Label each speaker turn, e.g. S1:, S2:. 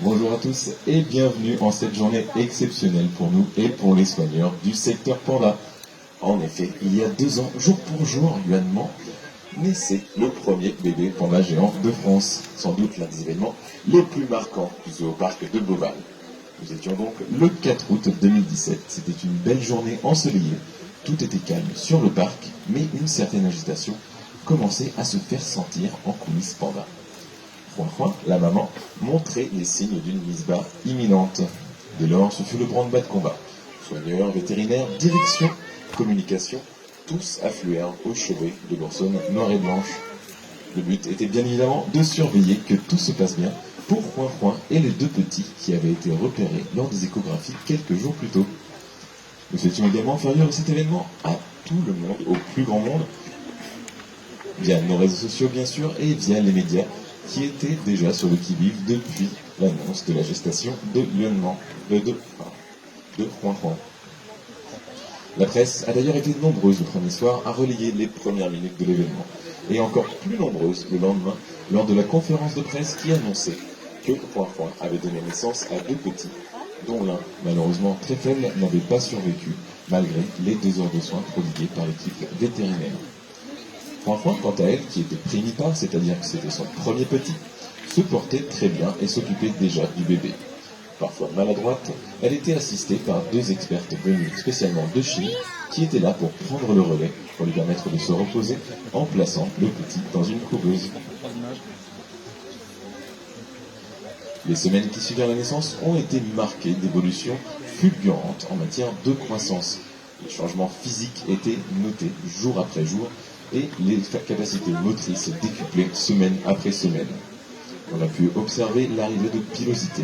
S1: Bonjour à tous et bienvenue en cette journée exceptionnelle pour nous et pour les soigneurs du secteur Panda. En effet, il y a 2 ans, jour pour jour, Yuan Man naissait le premier bébé panda géant de France, sans doute l'un des événements les plus marquants du zooparc de Beauval. Nous étions donc le 4 août 2017, c'était une belle journée ensoleillée, tout était calme sur le parc, mais une certaine agitation commençait à se faire sentir en coulisses panda. La maman, montrait les signes d'une mise bas imminente. Dès lors, ce fut le branle-bas de combat. Soigneurs, vétérinaires, direction, communication, tous affluèrent au chevet de l'oursonne noire et blanche. Le but était bien évidemment de surveiller que tout se passe bien pour Juan et les 2 petits qui avaient été repérés lors des échographies quelques jours plus tôt. Nous souhaitions également faire vivre cet événement à tout le monde, au plus grand monde, via nos réseaux sociaux bien sûr et via les médias qui étaient déjà sur le qui-vive depuis l'annonce de la gestation de Yuan Man, de Juan. La presse a d'ailleurs été nombreuse le premier soir à relayer les premières minutes de l'événement, et encore plus nombreuse le lendemain lors de la conférence de presse qui annonçait que Juan avait donné naissance à 2 petits, dont l'un, malheureusement très faible, n'avait pas survécu, malgré les 2 heures de soins prodiguées par l'équipe vétérinaire. Juan, quant à elle, qui était primipare, c'est-à-dire que c'était son premier petit, se portait très bien et s'occupait déjà du bébé. Parfois maladroite, elle était assistée par 2 expertes venues spécialement de Chine, qui étaient là pour prendre le relais, pour lui permettre de se reposer, en plaçant le petit dans une couveuse. Les semaines qui suivirent la naissance ont été marquées d'évolutions fulgurantes en matière de croissance. Les changements physiques étaient notés jour après jour, et les capacités motrices décuplées semaine après semaine. On a pu observer l'arrivée de pilosité,